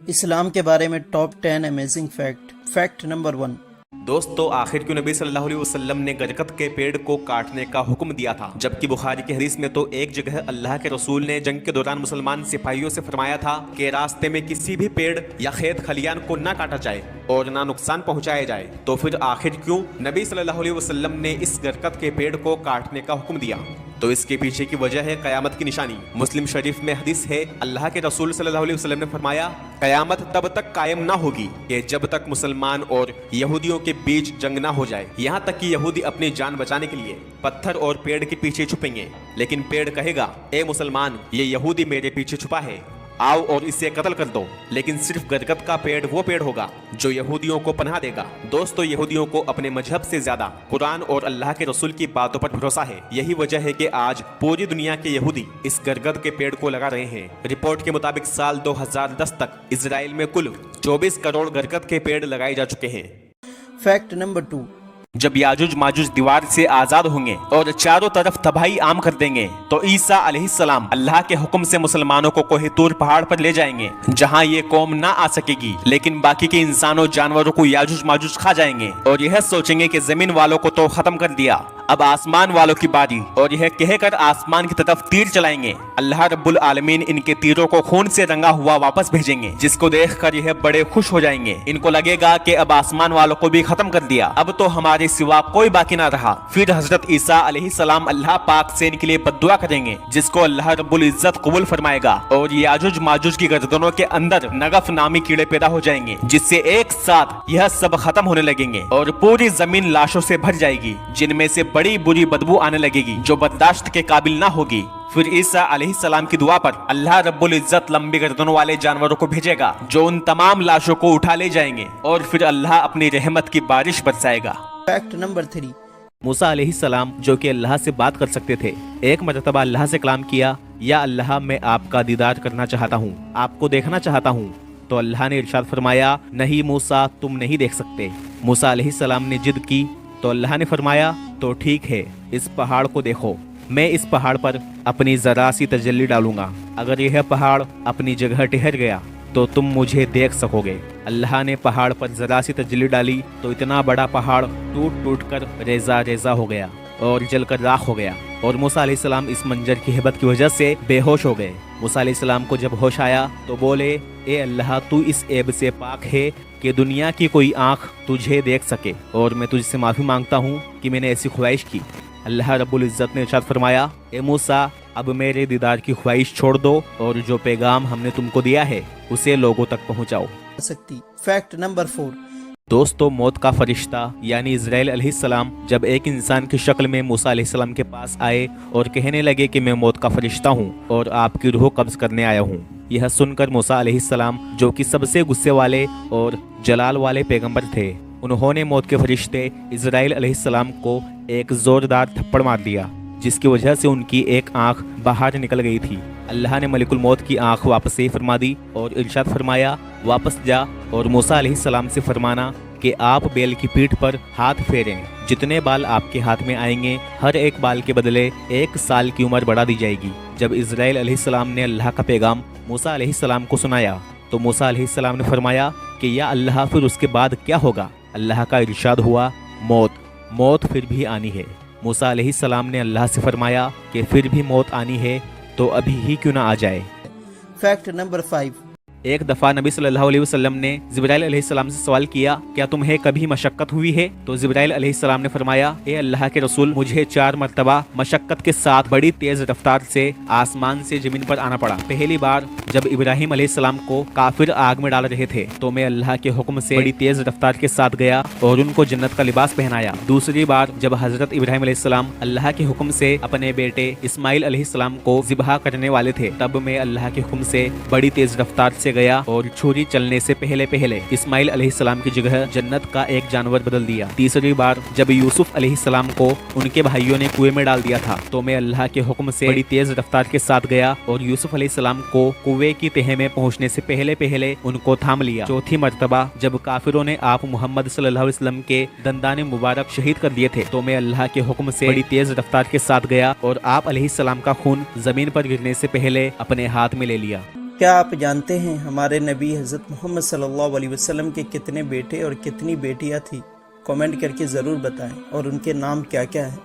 اسلام کے بارے میں ٹاپ 10 امیزنگ فیکٹ نمبر 1۔ دوستو، آخر کیوں نبی صلی اللہ علیہ وسلم نے گرگت کے پیڑ کو کاٹنے کا حکم دیا تھا؟ جبکہ بخاری کی حدیث میں تو ایک جگہ اللہ کے رسول نے جنگ کے دوران مسلمان سپاہیوں سے فرمایا تھا کہ راستے میں کسی بھی پیڑ یا کھیت کھلیان کو نہ کاٹا جائے اور نہ نقصان پہنچایا جائے، تو پھر آخر کیوں نبی صلی اللہ علیہ وسلم نے اس گرگت کے پیڑ کو کاٹنے کا حکم دیا؟ تو اس کے پیچھے کی وجہ ہے قیامت کی نشانی۔ مسلم شریف میں حدیث ہے، اللہ کے رسول صلی اللہ علیہ وسلم نے فرمایا، قیامت تب تک قائم نہ ہوگی کہ جب تک مسلمان اور یہودیوں کے بیچ جنگ نہ ہو جائے، یہاں تک کہ یہودی اپنی جان بچانے کے لیے پتھر اور پیڑ کے پیچھے چھپیں گے، لیکن پیڑ کہے گا، اے مسلمان، یہ یہودی میرے پیچھے چھپا ہے، آؤ اور اسے قتل کر دو۔ لیکن صرف گرگت کا پیڑ وہ پیڑ ہوگا جو یہودیوں کو پناہ دے گا۔ دوستو، یہودیوں کو اپنے مذہب سے زیادہ قرآن اور اللہ کے رسول کی باتوں پر بھروسہ ہے۔ یہی وجہ ہے کہ آج پوری دنیا کے یہودی اس گرگت کے پیڑ کو لگا رہے ہیں۔ رپورٹ کے مطابق سال 2010 تک اسرائیل میں کل 24 کروڑ گرگت کے پیڑ لگائے جا چکے ہیں۔ Fact number 2۔ جب یاجوج ماجوج دیوار سے آزاد ہوں گے اور چاروں طرف تباہی عام کر دیں گے، تو عیسیٰ علیہ السلام اللہ کے حکم سے مسلمانوں کو کوہ طور پہاڑ پر لے جائیں گے، جہاں یہ قوم نہ آ سکے گی، لیکن باقی کے انسانوں جانوروں کو یاجوج ماجوج کھا جائیں گے اور یہ سوچیں گے کہ زمین والوں کو تو ختم کر دیا، اب آسمان والوں کی باری، اور یہ کہہ کر آسمان کی طرف تیر چلائیں گے۔ اللہ رب العالمین ان کے تیروں کو خون سے رنگا ہوا واپس بھیجیں گے، جس کو دیکھ کر یہ بڑے خوش ہو جائیں گے۔ ان کو لگے گا کہ اب آسمان والوں کو بھی ختم کر دیا، اب تو ہمارے سوا کوئی باقی نہ رہا۔ پھر حضرت عیسیٰ علیہ السلام اللہ پاک سے ان کے لیے بد دعا کریں گے، جس کو اللہ رب العزت قبول فرمائے گا، اور یاجوج ماجوج کی گردنوں کے اندر نگف نامی کیڑے پیدا ہو جائیں گے، جس سے ایک ساتھ یہ سب ختم ہونے لگیں گے اور پوری زمین لاشوں سے بھر جائے گی، جن میں سے بڑی بری بدبو آنے لگے گی جو برداشت کے قابل نہ ہوگی۔ پھر عیسیٰ علیہ السلام کی دعا پر اللہ رب العزت لمبی گردنوں والے جانوروں کو بھیجے گا، جو ان تمام لاشوں کو اٹھا لے جائیں گے، اور پھر اللہ اپنی رحمت کی بارش برسائے گا۔ Fact number 3۔ موسیٰ علیہ السلام، جو کہ اللہ سے بات کر سکتے تھے، ایک مرتبہ اللہ سے کلام کیا، یا اللہ، میں آپ کا دیدار کرنا چاہتا ہوں، آپ کو دیکھنا چاہتا ہوں۔ تو اللہ نے ارشاد فرمایا، نہیں موسیٰ، تم نہیں دیکھ سکتے۔ موسیٰ علیہ السلام نے ضد کی تو اللہ نے فرمایا، تو ٹھیک ہے، اس پہاڑ کو دیکھو، میں اس پہاڑ پر اپنی ذرا سی تجلی ڈالوں گا، اگر یہ پہاڑ اپنی جگہ ٹھہر گیا تو تم مجھے دیکھ سکو گے۔ اللہ نے پہاڑ پر ذرا سی تجلی ڈالی تو اتنا بڑا پہاڑ ٹوٹ ٹوٹ کر ریزہ ریزہ ہو گیا اور جل کر راکھ ہو گیا، اور موسیٰ علیہ السلام اس منظر کی ہیبت کی وجہ سے بے ہوش ہو گئے۔ موسیٰ علیہ السلام کو جب ہوش آیا تو بولے، اے اللہ، تو اس عیب سے پاک ہے کہ دنیا کی کوئی آنکھ تجھے دیکھ سکے، اور میں تجھ سے معافی مانگتا ہوں کہ میں نے ایسی خواہش کی۔ اللہ رب العزت نے ارشاد فرمایا، اے موسیٰ، اب میرے دیدار کی خواہش چھوڑ دو، اور جو پیغام ہم نے تم کو دیا ہے اسے لوگوں تک پہنچاؤ۔ Fact number 4۔ دوستو، موت کا فرشتہ یعنی اسرائیل علیہ السلام جب ایک انسان کی شکل میں موسیٰ علیہ السلام کے پاس آئے اور کہنے لگے کہ میں موت کا فرشتہ ہوں اور آپ کی روح قبض کرنے آیا ہوں، یہ سن کر موسیٰ علیہ السلام، جو کہ سب سے غصے والے اور جلال والے پیغمبر تھے، انہوں نے موت کے فرشتے اسرائیل علیہ السلام کو ایک زوردار تھپڑ مار دیا، جس کی وجہ سے ان کی ایک آنکھ باہر نکل گئی تھی۔ اللہ نے ملک الموت کی آنکھ واپس سے فرما دی اور ارشاد فرمایا، واپس جا اور موسیٰ علیہ السلام سے فرمانا کہ آپ بیل کی پیٹھ پر ہاتھ پھیریں، جتنے بال آپ کے ہاتھ میں آئیں گے ہر ایک بال کے بدلے 1 سال کی عمر بڑھا دی جائے گی۔ جب اسرائیل علیہ السلام نے اللہ کا پیغام موسیٰ علیہ السلام کو سنایا تو موسیٰ علیہ السلام نے فرمایا کہ یا اللہ، پھر اس کے بعد کیا ہوگا؟ اللہ کا ارشاد ہوا، موت پھر بھی آنی ہے۔ موسیٰ علیہ السلام نے اللہ سے فرمایا کہ پھر بھی موت آنی ہے تو ابھی ہی کیوں نہ آ جائے۔ Fact number 5۔ ایک دفعہ نبی صلی اللہ علیہ وسلم نے جبرائیل علیہ السلام سے سوال کیا، کیا تمہیں کبھی مشقت ہوئی ہے؟ تو جبرائیل علیہ السلام نے فرمایا، اے اللہ کے رسول، مجھے 4 مرتبہ مشقت کے ساتھ بڑی تیز رفتار سے آسمان سے زمین پر آنا پڑا۔ پہلی بار جب ابراہیم علیہ السلام کو کافر آگ میں ڈال رہے تھے تو میں اللہ کے حکم سے بڑی تیز رفتار کے ساتھ گیا اور ان کو جنت کا لباس پہنایا۔ دوسری بار جب حضرت ابراہیم علیہ السلام اللہ کے حکم سے اپنے بیٹے اسماعیل علیہ السلام کو ذبح کرنے والے تھے، تب میں اللہ کے حکم سے بڑی تیز رفتار سے گیا اور چھری چلنے سے پہلے اسماعیل علیہ السلام کی جگہ جنت کا ایک جانور بدل دیا۔ تیسری بار جب یوسف علیہ السلام کو ان کے بھائیوں نے کنویں میں ڈال دیا تھا تو میں اللہ کے حکم سے بڑی تیز رفتار کے ساتھ گیا اور یوسف علیہ السلام کو کنویں کی تہہ میں پہنچنے سے پہلے ان کو تھام لیا۔ چوتھی مرتبہ جب کافروں نے آپ محمد صلی اللہ علیہ وسلم کے دندان مبارک شہید کر دیے تھے تو میں اللہ کے حکم سے بڑی تیز رفتار کے ساتھ گیا اور آپ علیہ السلام کا خون زمین پر گرنے سے پہلے اپنے ہاتھ میں لے لیا۔ کیا آپ جانتے ہیں ہمارے نبی حضرت محمد صلی اللہ علیہ وسلم کے کتنے بیٹے اور کتنی بیٹیاں تھیں؟ کامنٹ کر کے ضرور بتائیں، اور ان کے نام کیا کیا ہیں۔